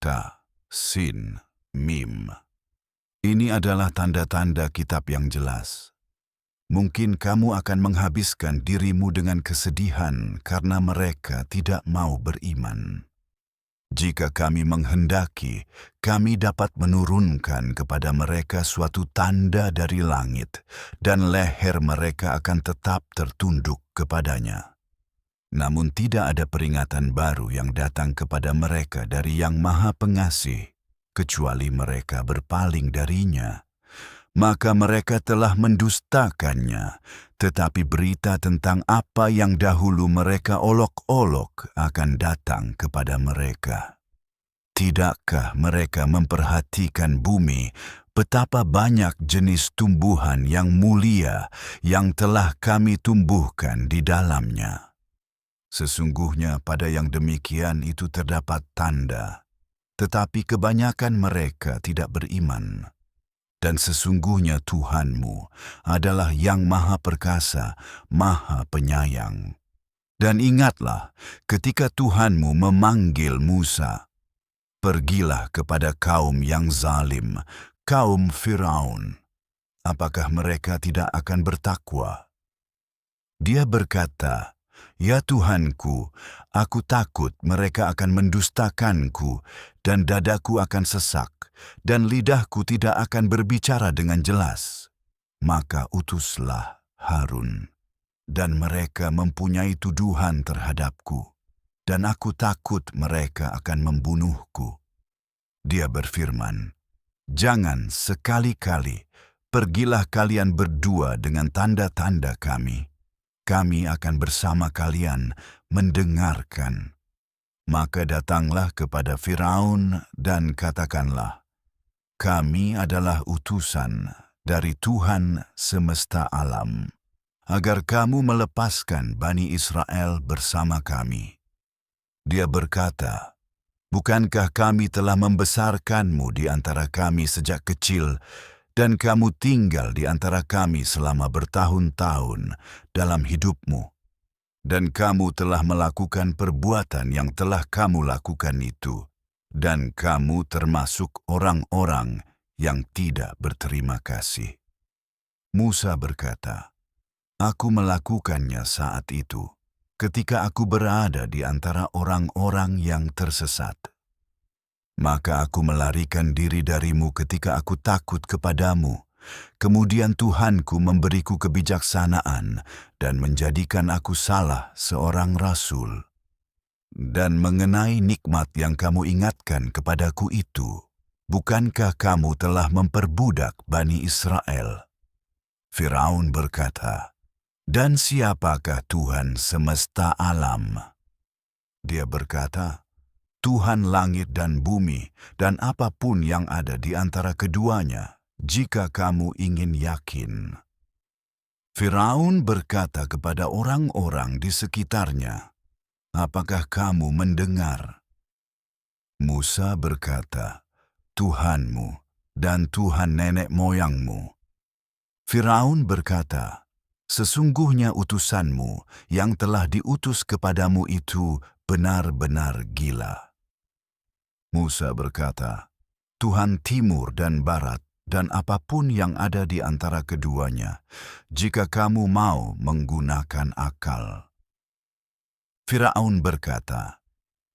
Ta, Sin, Mim. Ini adalah tanda-tanda kitab yang jelas. Mungkin kamu akan menghabiskan dirimu dengan kesedihan karena mereka tidak mau beriman. Jika kami menghendaki, kami dapat menurunkan kepada mereka suatu tanda dari langit, dan leher mereka akan tetap tertunduk kepadanya. Namun tidak ada peringatan baru yang datang kepada mereka dari Yang Maha Pengasih, kecuali mereka berpaling darinya. Maka mereka telah mendustakannya, tetapi berita tentang apa yang dahulu mereka olok-olok akan datang kepada mereka. Tidakkah mereka memperhatikan bumi, betapa banyak jenis tumbuhan yang mulia yang telah kami tumbuhkan di dalamnya? Sesungguhnya pada yang demikian itu terdapat tanda, tetapi kebanyakan mereka tidak beriman. Dan sesungguhnya Tuhanmu adalah Yang Maha Perkasa, Maha Penyayang. Dan ingatlah ketika Tuhanmu memanggil Musa, "Pergilah kepada kaum yang zalim, kaum Firaun. Apakah mereka tidak akan bertakwa?" Dia berkata, "Ya Tuhanku, aku takut mereka akan mendustakanku, dan dadaku akan sesak, dan lidahku tidak akan berbicara dengan jelas. Maka utuslah Harun, dan mereka mempunyai tuduhan terhadapku, dan aku takut mereka akan membunuhku." Dia berfirman, "Jangan sekali-kali, pergilah kalian berdua dengan tanda-tanda kami. Kami akan bersama kalian mendengarkan." Maka datanglah kepada Firaun dan katakanlah, "Kami adalah utusan dari Tuhan semesta alam, agar kamu melepaskan Bani Israel bersama kami." Dia berkata, "Bukankah kami telah membesarkanmu di antara kami sejak kecil, dan kamu tinggal di antara kami selama bertahun-tahun dalam hidupmu? Dan kamu telah melakukan perbuatan yang telah kamu lakukan itu, dan kamu termasuk orang-orang yang tidak berterima kasih." Musa berkata, "Aku melakukannya saat itu, ketika aku berada di antara orang-orang yang tersesat. Maka aku melarikan diri darimu ketika aku takut kepadamu. Kemudian Tuhanku memberiku kebijaksanaan dan menjadikan aku salah seorang rasul. Dan mengenai nikmat yang kamu ingatkan kepadaku itu, bukankah kamu telah memperbudak Bani Israel?" Firaun berkata, "Dan siapakah Tuhan semesta alam?" Dia berkata, "Tuhan langit dan bumi, dan apapun yang ada di antara keduanya, jika kamu ingin yakin." Firaun berkata kepada orang-orang di sekitarnya, "Apakah kamu mendengar?" Musa berkata, "Tuhanmu dan Tuhan nenek moyangmu." Firaun berkata, "Sesungguhnya utusanmu yang telah diutus kepadamu itu benar-benar gila." Musa berkata, "Tuhan timur dan barat, dan apapun yang ada di antara keduanya, jika kamu mau menggunakan akal." Firaun berkata,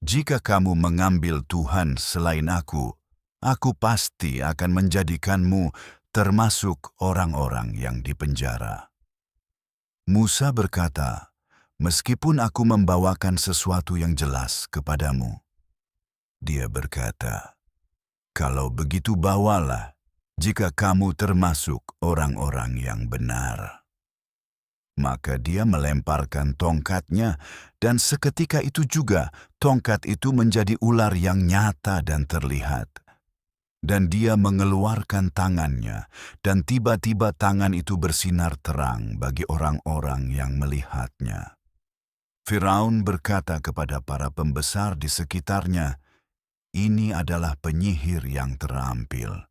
"Jika kamu mengambil Tuhan selain aku pasti akan menjadikanmu termasuk orang-orang yang dipenjara." Musa berkata, "Meskipun aku membawakan sesuatu yang jelas kepadamu." Dia berkata, "Kalau begitu bawalah, jika kamu termasuk orang-orang yang benar." Maka dia melemparkan tongkatnya, dan seketika itu juga tongkat itu menjadi ular yang nyata dan terlihat. Dan dia mengeluarkan tangannya, dan tiba-tiba tangan itu bersinar terang bagi orang-orang yang melihatnya. Firaun berkata kepada para pembesar di sekitarnya, "Ini adalah penyihir yang terampil.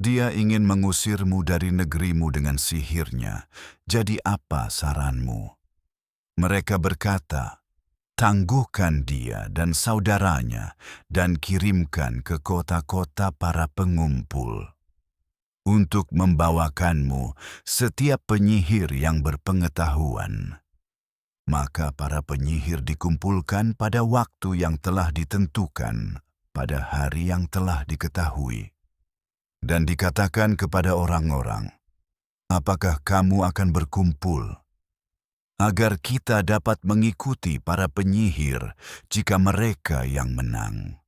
Dia ingin mengusirmu dari negerimu dengan sihirnya. Jadi apa saranmu?" Mereka berkata, tangguhkan dia dan saudaranya dan kirimkan ke kota-kota para pengumpul untuk membawakanmu setiap penyihir yang berpengetahuan. Maka para penyihir dikumpulkan pada waktu yang telah ditentukan, pada hari yang telah diketahui. Dan dikatakan kepada orang-orang, apakah kamu akan berkumpul, agar kita dapat mengikuti para penyihir jika mereka yang menang?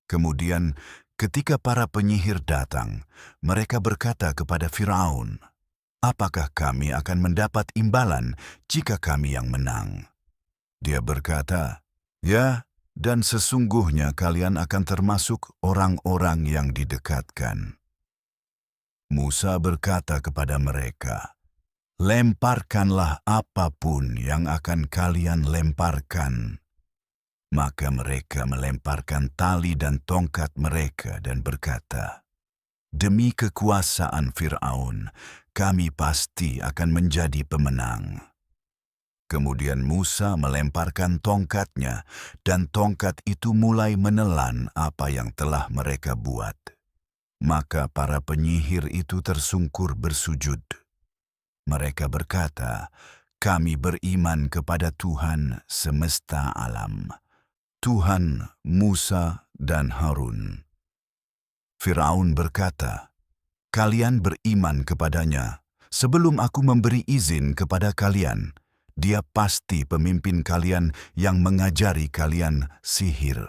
Kemudian, ketika para penyihir datang, mereka berkata kepada Firaun, apakah kami akan mendapat imbalan jika kami yang menang? Dia berkata, ya, dan sesungguhnya kalian akan termasuk orang-orang yang didekatkan. Musa berkata kepada mereka, lemparkanlah apapun yang akan kalian lemparkan. Maka mereka melemparkan tali dan tongkat mereka dan berkata, demi kekuasaan Firaun, kami pasti akan menjadi pemenang. Kemudian Musa melemparkan tongkatnya, dan tongkat itu mulai menelan apa yang telah mereka buat. Maka para penyihir itu tersungkur bersujud. Mereka berkata, kami beriman kepada Tuhan semesta alam, Tuhan Musa dan Harun. Firaun berkata, kalian beriman kepadanya sebelum aku memberi izin kepada kalian. Dia pasti pemimpin kalian yang mengajari kalian sihir.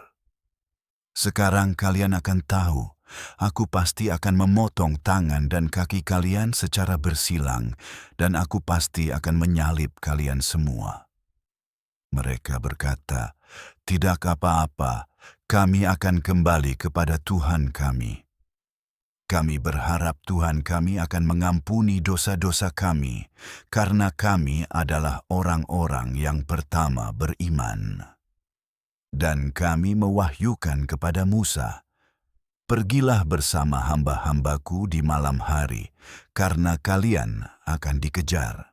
Sekarang kalian akan tahu, aku pasti akan memotong tangan dan kaki kalian secara bersilang, dan aku pasti akan menyalib kalian semua. Mereka berkata, tidak apa-apa, kami akan kembali kepada Tuhan kami. Kami berharap Tuhan kami akan mengampuni dosa-dosa kami, karena kami adalah orang-orang yang pertama beriman. Dan kami mewahyukan kepada Musa, pergilah bersama hamba-hambaku di malam hari, karena kalian akan dikejar.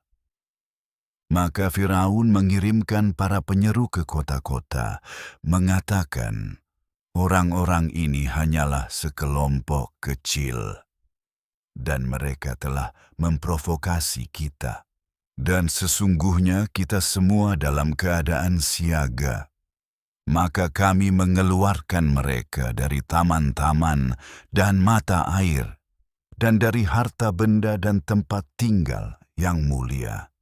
Maka Firaun mengirimkan para penyeru ke kota-kota, mengatakan, orang-orang ini hanyalah sekelompok kecil, dan mereka telah memprovokasi kita. Dan sesungguhnya kita semua dalam keadaan siaga. Maka kami mengeluarkan mereka dari taman-taman dan mata air, dan dari harta benda dan tempat tinggal yang mulia.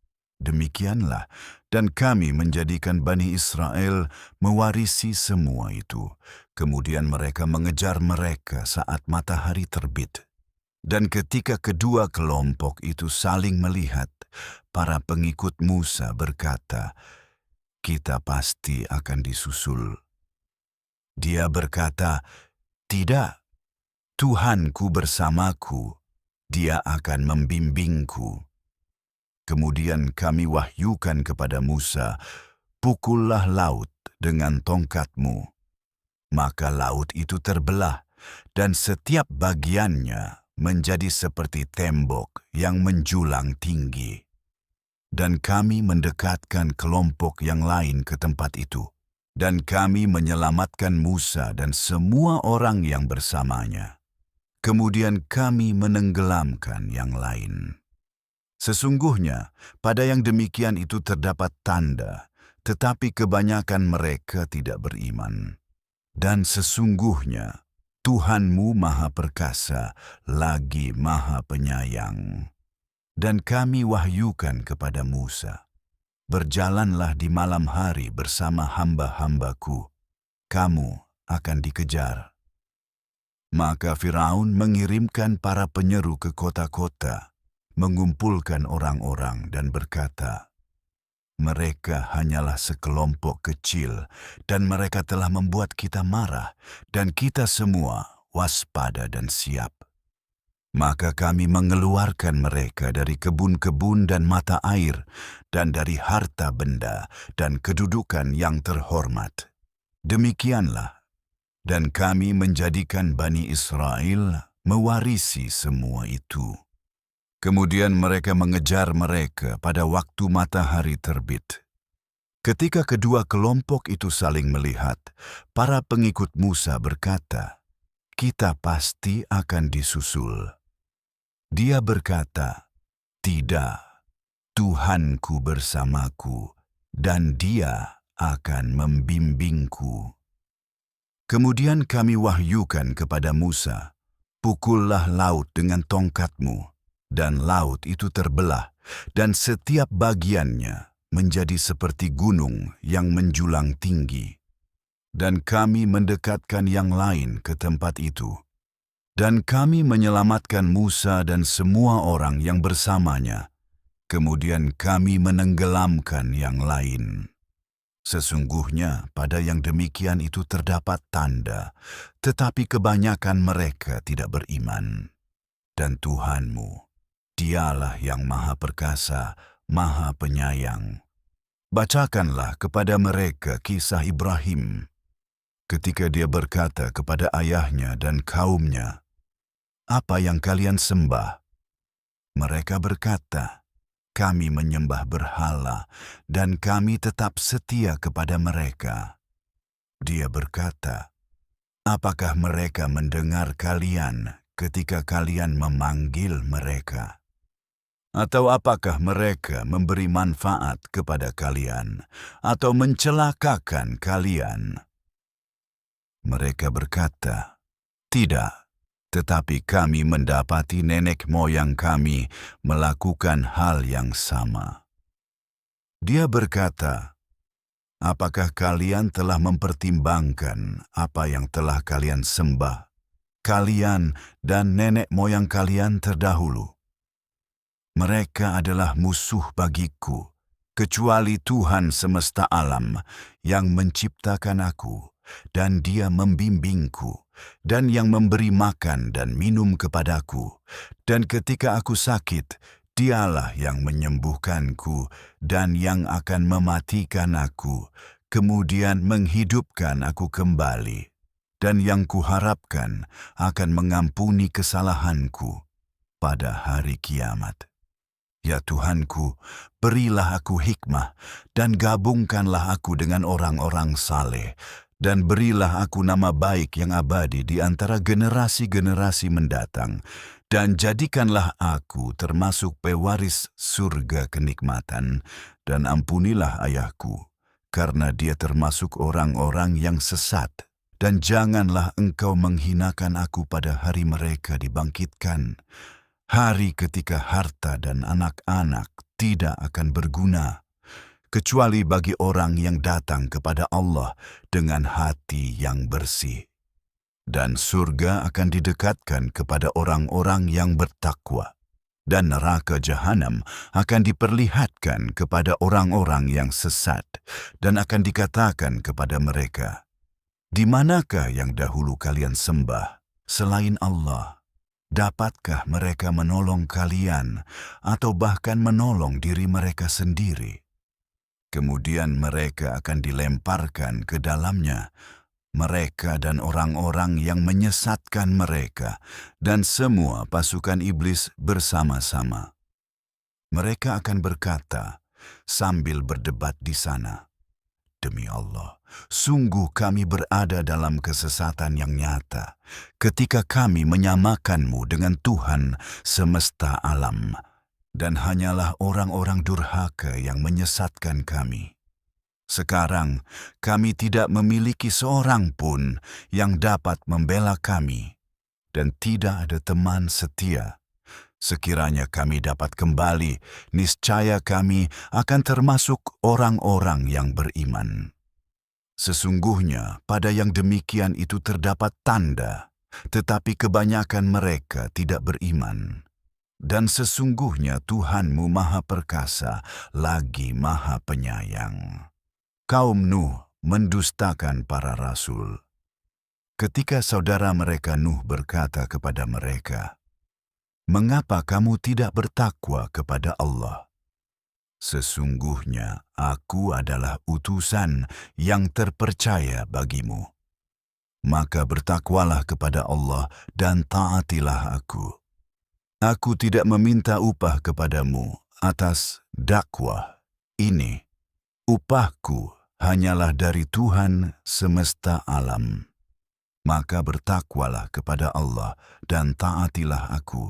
Demikianlah, dan kami menjadikan Bani Israel mewarisi semua itu. Kemudian mereka mengejar mereka saat matahari terbit. Dan ketika kedua kelompok itu saling melihat, para pengikut Musa berkata, kita pasti akan disusul. Dia berkata, tidak, Tuhanku bersamaku, dia akan membimbingku. Kemudian kami wahyukan kepada Musa, pukullah laut dengan tongkatmu. Maka laut itu terbelah, dan setiap bagiannya menjadi seperti tembok yang menjulang tinggi. Dan kami mendekatkan kelompok yang lain ke tempat itu, dan kami menyelamatkan Musa dan semua orang yang bersamanya. Kemudian kami menenggelamkan yang lain. Sesungguhnya, pada yang demikian itu terdapat tanda, tetapi kebanyakan mereka tidak beriman. Dan sesungguhnya, Tuhanmu Maha Perkasa, lagi Maha Penyayang. Dan kami wahyukan kepada Musa, berjalanlah di malam hari bersama hamba-hambaku, kamu akan dikejar. Maka Firaun mengirimkan para penyeru ke kota-kota, mengumpulkan orang-orang dan berkata, mereka hanyalah sekelompok kecil dan mereka telah membuat kita marah dan kita semua waspada dan siap. Maka kami mengeluarkan mereka dari kebun-kebun dan mata air dan dari harta benda dan kedudukan yang terhormat. Demikianlah, dan kami menjadikan Bani Israel mewarisi semua itu. Kemudian mereka mengejar mereka pada waktu matahari terbit. Ketika kedua kelompok itu saling melihat, para pengikut Musa berkata, "Kita pasti akan disusul." Dia berkata, "Tidak, Tuhanku bersamaku, dan Dia akan membimbingku." Kemudian kami wahyukan kepada Musa, "Pukullah laut dengan tongkatmu," dan laut itu terbelah, dan setiap bagiannya menjadi seperti gunung yang menjulang tinggi. Dan kami mendekatkan yang lain ke tempat itu. Dan kami menyelamatkan Musa dan semua orang yang bersamanya. Kemudian kami menenggelamkan yang lain. Sesungguhnya pada yang demikian itu terdapat tanda, tetapi kebanyakan mereka tidak beriman. Dan Tuhanmu, Dialah yang Maha Perkasa, Maha Penyayang. Bacakanlah kepada mereka kisah Ibrahim, ketika dia berkata kepada ayahnya dan kaumnya, "Apa yang kalian sembah?" Mereka berkata, "Kami menyembah berhala, dan kami tetap setia kepada mereka." Dia berkata, "Apakah mereka mendengar kalian ketika kalian memanggil mereka? Atau apakah mereka memberi manfaat kepada kalian atau mencelakakan kalian?" Mereka berkata, "Tidak, tetapi kami mendapati nenek moyang kami melakukan hal yang sama." Dia berkata, "Apakah kalian telah mempertimbangkan apa yang telah kalian sembah, kalian dan nenek moyang kalian terdahulu? Mereka adalah musuh bagiku, kecuali Tuhan semesta alam yang menciptakan aku, dan Dia membimbingku, dan yang memberi makan dan minum kepadaku. Dan ketika aku sakit, Dialah yang menyembuhkanku dan yang akan mematikan aku, kemudian menghidupkan aku kembali. Dan yang kuharapkan akan mengampuni kesalahanku pada hari kiamat. Ya Tuhanku, berilah aku hikmah, dan gabungkanlah aku dengan orang-orang saleh, dan berilah aku nama baik yang abadi di antara generasi-generasi mendatang, dan jadikanlah aku termasuk pewaris surga kenikmatan, dan ampunilah ayahku, karena dia termasuk orang-orang yang sesat. Dan janganlah engkau menghinakan aku pada hari mereka dibangkitkan, hari ketika harta dan anak-anak tidak akan berguna, kecuali bagi orang yang datang kepada Allah dengan hati yang bersih. Dan surga akan didekatkan kepada orang-orang yang bertakwa, dan neraka jahanam akan diperlihatkan kepada orang-orang yang sesat, dan akan dikatakan kepada mereka, "Di manakah yang dahulu kalian sembah selain Allah? Dapatkah mereka menolong kalian atau bahkan menolong diri mereka sendiri?" Kemudian mereka akan dilemparkan ke dalamnya, mereka dan orang-orang yang menyesatkan mereka, dan semua pasukan iblis bersama-sama. Mereka akan berkata sambil berdebat di sana, "Demi Allah, sungguh kami berada dalam kesesatan yang nyata ketika kami menyamakanmu dengan Tuhan semesta alam, dan hanyalah orang-orang durhaka yang menyesatkan kami. Sekarang kami tidak memiliki seorang pun yang dapat membela kami, dan tidak ada teman setia. Sekiranya kami dapat kembali, niscaya kami akan termasuk orang-orang yang beriman. Sesungguhnya pada yang demikian itu terdapat tanda, tetapi kebanyakan mereka tidak beriman. Dan sesungguhnya Tuhanmu Maha Perkasa, lagi Maha Penyayang." Kaum Nuh mendustakan para rasul. Ketika saudara mereka Nuh berkata kepada mereka, "Mengapa kamu tidak bertakwa kepada Allah? Sesungguhnya aku adalah utusan yang terpercaya bagimu. Maka bertakwalah kepada Allah dan taatilah aku. Aku tidak meminta upah kepadamu atas dakwah ini, Upahku hanyalah dari Tuhan semesta alam. Maka bertakwalah kepada Allah dan taatilah aku.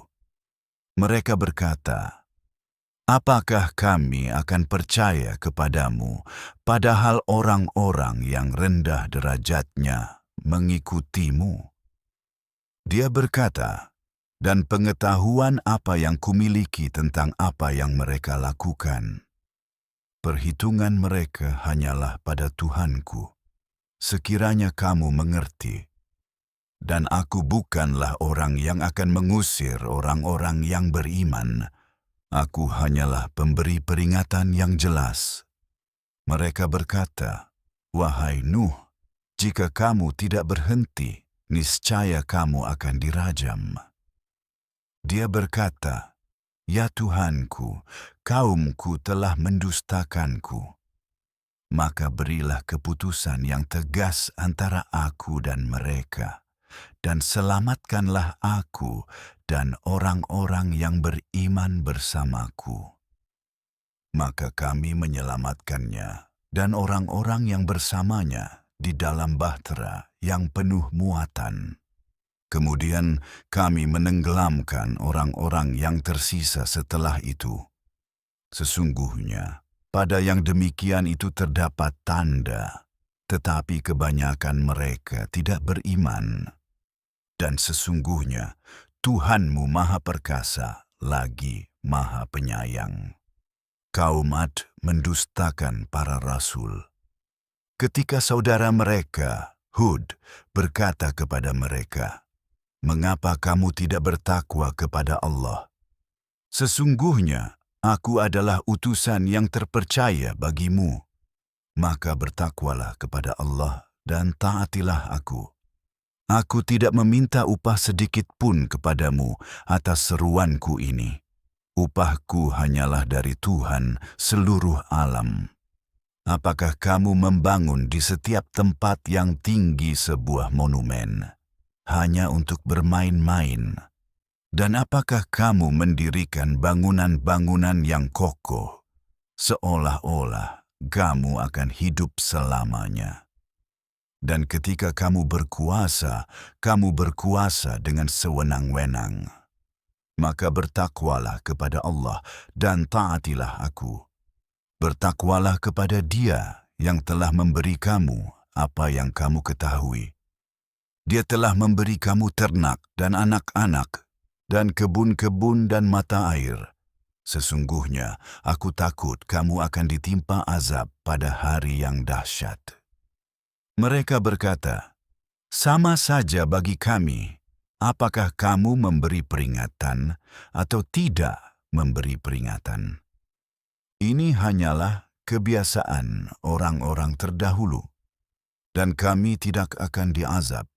Mereka berkata, apakah kami akan percaya kepadamu, padahal orang-orang yang rendah derajatnya mengikutimu? Dia berkata, dan pengetahuan apa yang kumiliki tentang apa yang mereka lakukan. Perhitungan mereka hanyalah pada Tuhanku. Sekiranya kamu mengerti, dan aku bukanlah orang yang akan mengusir orang-orang yang beriman. Aku hanyalah pemberi peringatan yang jelas. Mereka berkata, wahai Nuh, jika kamu tidak berhenti, niscaya kamu akan dirajam. Dia berkata, ya Tuhanku, kaumku telah mendustakanku. Maka berilah keputusan yang tegas antara aku dan mereka, dan selamatkanlah aku dan orang-orang yang beriman bersamaku. Maka kami menyelamatkannya dan orang-orang yang bersamanya di dalam bahtera yang penuh muatan. Kemudian kami menenggelamkan orang-orang yang tersisa setelah itu. Sesungguhnya, pada yang demikian itu terdapat tanda, tetapi kebanyakan mereka tidak beriman. Dan sesungguhnya, Tuhanmu Maha Perkasa lagi Maha Penyayang. Kaum Ad mendustakan para rasul. Ketika saudara mereka, Hud, berkata kepada mereka, mengapa kamu tidak bertakwa kepada Allah? Sesungguhnya, aku adalah utusan yang terpercaya bagimu. Maka bertakwalah kepada Allah dan taatilah aku. Aku tidak meminta upah sedikit pun kepadamu atas seruanku ini. Upahku hanyalah dari Tuhan seluruh alam. Apakah kamu membangun di setiap tempat yang tinggi sebuah monumen hanya untuk bermain-main? Dan apakah kamu mendirikan bangunan-bangunan yang kokoh, seolah-olah kamu akan hidup selamanya? Dan ketika kamu berkuasa dengan sewenang-wenang. Maka bertakwalah kepada Allah dan taatilah aku. Bertakwalah kepada Dia yang telah memberi kamu apa yang kamu ketahui. Dia telah memberi kamu ternak dan anak-anak, dan kebun-kebun dan mata air. Sesungguhnya, aku takut kamu akan ditimpa azab pada hari yang dahsyat. Mereka berkata, sama saja bagi kami, apakah kamu memberi peringatan atau tidak memberi peringatan? Ini hanyalah kebiasaan orang-orang terdahulu, dan kami tidak akan diazab.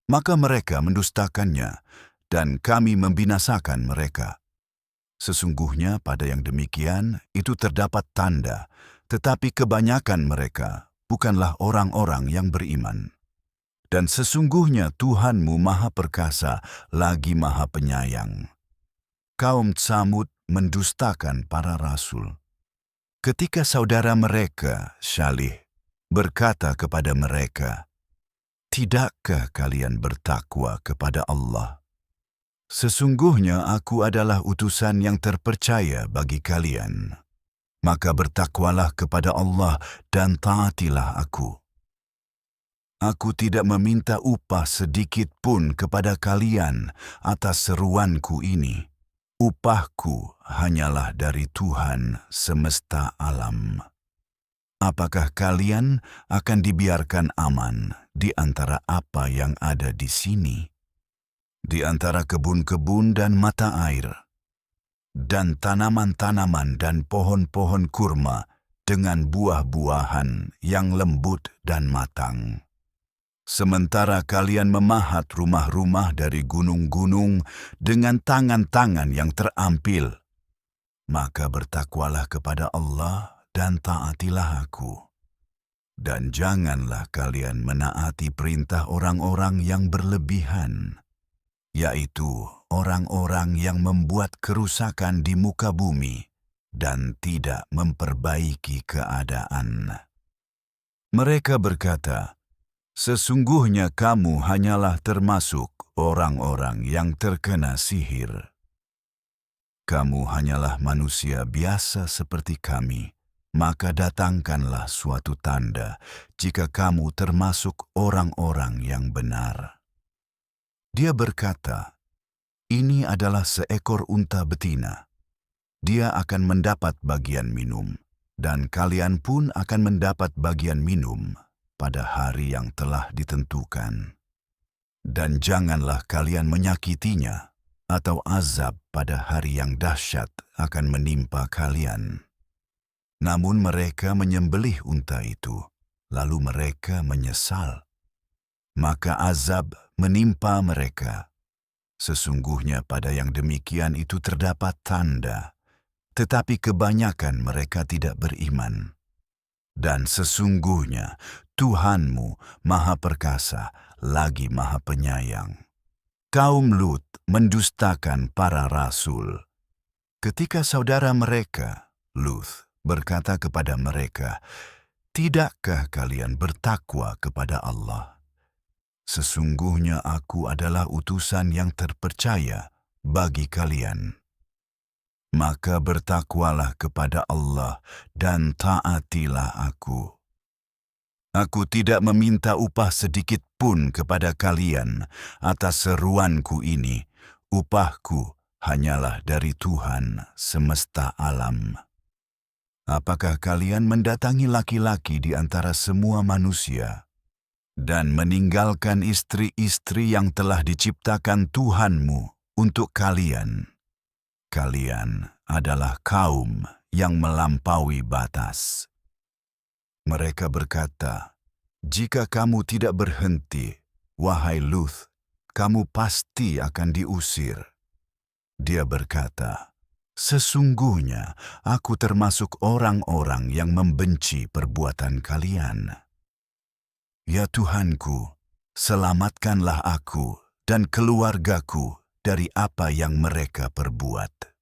Maka mereka mendustakannya, dan kami membinasakan mereka. Sesungguhnya pada yang demikian itu terdapat tanda, tetapi kebanyakan mereka bukanlah orang-orang yang beriman. Dan sesungguhnya Tuhanmu Maha Perkasa lagi Maha Penyayang. Kaum Tsamud mendustakan para rasul. Ketika saudara mereka, Syalih, berkata kepada mereka, tidakkah kalian bertakwa kepada Allah? Sesungguhnya aku adalah utusan yang terpercaya bagi kalian. Maka bertakwalah kepada Allah dan taatilah aku. Aku tidak meminta upah sedikit pun kepada kalian atas seruanku ini. Upahku hanyalah dari Tuhan semesta alam. Apakah kalian akan dibiarkan aman di antara apa yang ada di sini? Di antara kebun-kebun dan mata air, dan tanaman-tanaman dan pohon-pohon kurma dengan buah-buahan yang lembut dan matang. Sementara kalian memahat rumah-rumah dari gunung-gunung dengan tangan-tangan yang terampil, maka bertakwalah kepada Allah dan taatilah aku. Dan janganlah kalian menaati perintah orang-orang yang berlebihan, yaitu orang-orang yang membuat kerusakan di muka bumi dan tidak memperbaiki keadaan. Mereka berkata, "Sesungguhnya kamu hanyalah termasuk orang-orang yang terkena sihir. Kamu hanyalah manusia biasa seperti kami, maka datangkanlah suatu tanda jika kamu termasuk orang-orang yang benar." Dia berkata, "Ini adalah seekor unta betina. Dia akan mendapat bagian minum, dan kalian pun akan mendapat bagian minum pada hari yang telah ditentukan. Dan janganlah kalian menyakitinya, atau azab pada hari yang dahsyat akan menimpa kalian." Namun mereka menyembelih unta itu, lalu mereka menyesal. Maka azab menimpa mereka. Sesungguhnya pada yang demikian itu terdapat tanda, tetapi kebanyakan mereka tidak beriman. Dan sesungguhnya Tuhanmu Maha Perkasa lagi Maha Penyayang. Kaum Lut mendustakan para rasul. Ketika saudara mereka, Lut, berkata kepada mereka, "Tidakkah kalian bertakwa kepada Allah? Sesungguhnya aku adalah utusan yang terpercaya bagi kalian. Maka bertakwalah kepada Allah dan taatilah aku. Aku tidak meminta upah sedikit pun kepada kalian atas seruanku ini. Upahku hanyalah dari Tuhan semesta alam. Apakah kalian mendatangi laki-laki di antara semua manusia dan meninggalkan istri-istri yang telah diciptakan Tuhanmu untuk kalian? Kalian adalah kaum yang melampaui batas." Mereka berkata, "Jika kamu tidak berhenti, wahai Lut, kamu pasti akan diusir." Dia berkata, "Sesungguhnya aku termasuk orang-orang yang membenci perbuatan kalian. Ya Tuhanku, selamatkanlah aku dan keluargaku dari apa yang mereka perbuat."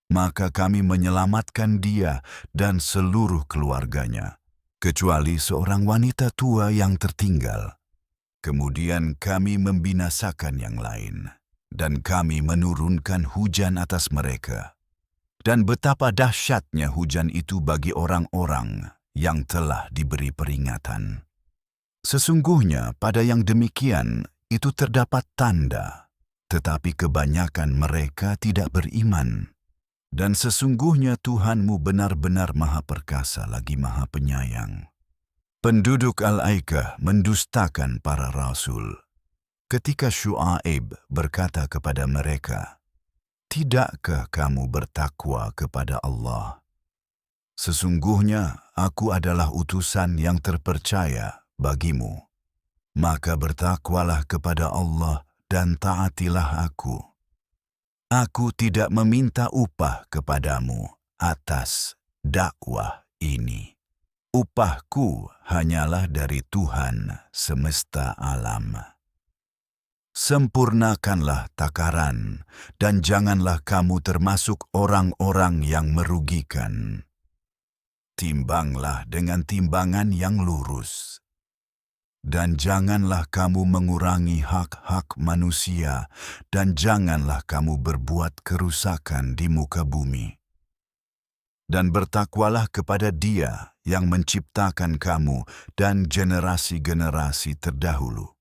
Maka kami menyelamatkan dia dan seluruh keluarganya, kecuali seorang wanita tua yang tertinggal. Kemudian kami membinasakan yang lain, dan kami menurunkan hujan atas mereka. Dan betapa dahsyatnya hujan itu bagi orang-orang yang telah diberi peringatan. Sesungguhnya pada yang demikian itu terdapat tanda, tetapi kebanyakan mereka tidak beriman. Dan sesungguhnya Tuhanmu benar-benar Maha Perkasa lagi Maha Penyayang. Penduduk Al-Aikah mendustakan para rasul. Ketika Syu'aib berkata kepada mereka, "Tidakkah kamu bertakwa kepada Allah? Sesungguhnya aku adalah utusan yang terpercaya bagimu. Maka bertakwalah kepada Allah dan taatilah aku. Aku tidak meminta upah kepadamu atas dakwah ini. Upahku hanyalah dari Tuhan semesta alam. Sempurnakanlah takaran, dan janganlah kamu termasuk orang-orang yang merugikan. Timbanglah dengan timbangan yang lurus. Dan janganlah kamu mengurangi hak-hak manusia, dan janganlah kamu berbuat kerusakan di muka bumi. Dan bertakwalah kepada Dia yang menciptakan kamu dan generasi-generasi terdahulu."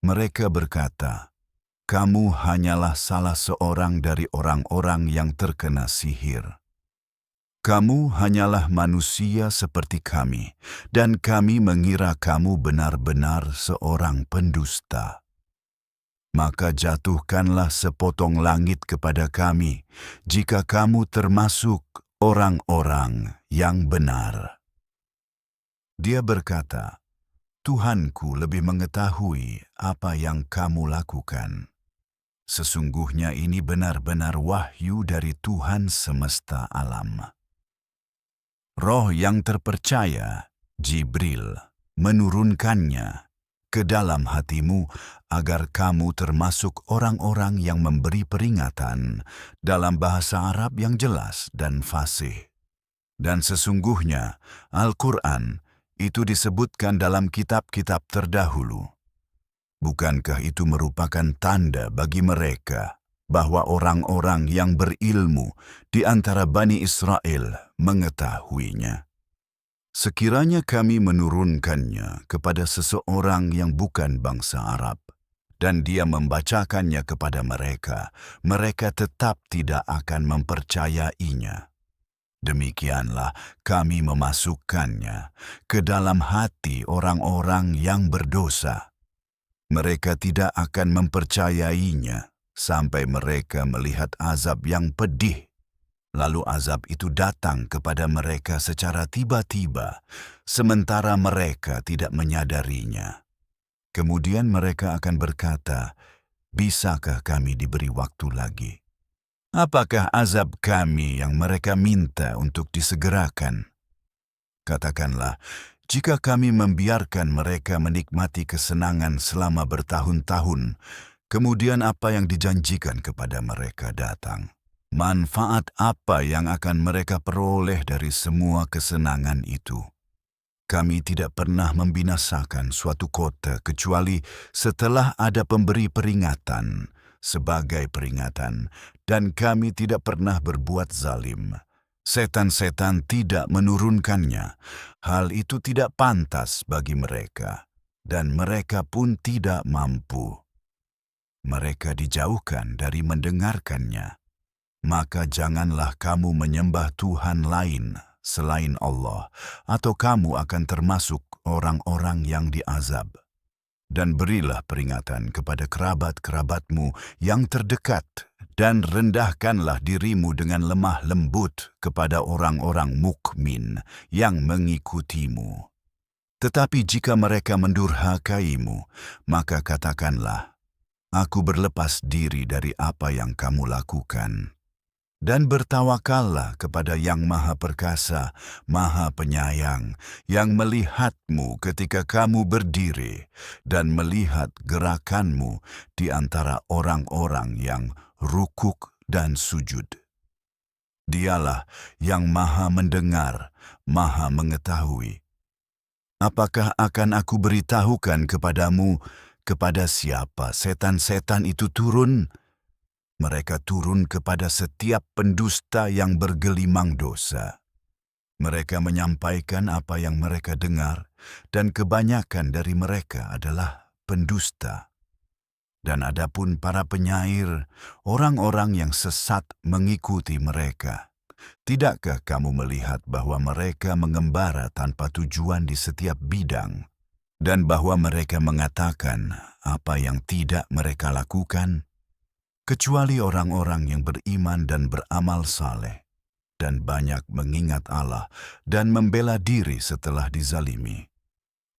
Mereka berkata, "Kamu hanyalah salah seorang dari orang-orang yang terkena sihir. Kamu hanyalah manusia seperti kami, dan kami mengira kamu benar-benar seorang pendusta. Maka jatuhkanlah sepotong langit kepada kami, jika kamu termasuk orang-orang yang benar." Dia berkata, "Tuhanku lebih mengetahui apa yang kamu lakukan. Sesungguhnya ini benar-benar wahyu dari Tuhan semesta alam." Roh yang terpercaya, Jibril, menurunkannya, ke dalam hatimu agar kamu termasuk orang-orang yang memberi peringatan dalam bahasa Arab yang jelas dan fasih. Dan sesungguhnya Al-Quran itu disebutkan dalam kitab-kitab terdahulu. Bukankah itu merupakan tanda bagi mereka bahwa orang-orang yang berilmu di antara Bani Israel mengetahuinya? Sekiranya kami menurunkannya kepada seseorang yang bukan bangsa Arab, dan dia membacakannya kepada mereka, mereka tetap tidak akan mempercayainya. Demikianlah kami memasukkannya ke dalam hati orang-orang yang berdosa. Mereka tidak akan mempercayainya sampai mereka melihat azab yang pedih. Lalu azab itu datang kepada mereka secara tiba-tiba, sementara mereka tidak menyadarinya. Kemudian mereka akan berkata, "Bisakah kami diberi waktu lagi? Apakah azab kami yang mereka minta untuk disegerakan?" Katakanlah, jika kami membiarkan mereka menikmati kesenangan selama bertahun-tahun, kemudian apa yang dijanjikan kepada mereka datang? Manfaat apa yang akan mereka peroleh dari semua kesenangan itu? Kami tidak pernah membinasakan suatu kota kecuali setelah ada pemberi peringatan sebagai peringatan, dan kami tidak pernah berbuat zalim. Setan-setan tidak menurunkannya. Hal itu tidak pantas bagi mereka, dan mereka pun tidak mampu. Mereka dijauhkan dari mendengarkannya. Maka janganlah kamu menyembah Tuhan lain selain Allah, atau kamu akan termasuk orang-orang yang diazab. Dan berilah peringatan kepada kerabat-kerabatmu yang terdekat, dan rendahkanlah dirimu dengan lemah lembut kepada orang-orang mukmin yang mengikutimu. Tetapi jika mereka mendurhakaimu, maka katakanlah, "Aku berlepas diri dari apa yang kamu lakukan." Dan bertawakallah kepada Yang Maha Perkasa, Maha Penyayang, yang melihatmu ketika kamu berdiri dan melihat gerakanmu di antara orang-orang yang rukuk dan sujud. Dialah yang Maha Mendengar, Maha Mengetahui. Apakah akan aku beritahukan kepadamu kepada siapa setan-setan itu turun? Mereka turun kepada setiap pendusta yang bergelimang dosa. Mereka menyampaikan apa yang mereka dengar, dan kebanyakan dari mereka adalah pendusta. Dan adapun para penyair, orang-orang yang sesat mengikuti mereka. Tidakkah kamu melihat bahwa mereka mengembara tanpa tujuan di setiap bidang, dan bahwa mereka mengatakan apa yang tidak mereka lakukan? Kecuali orang-orang yang beriman dan beramal saleh, dan banyak mengingat Allah dan membela diri setelah dizalimi.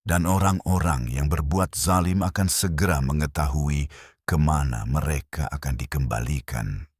Dan orang-orang yang berbuat zalim akan segera mengetahui kemana mereka akan dikembalikan.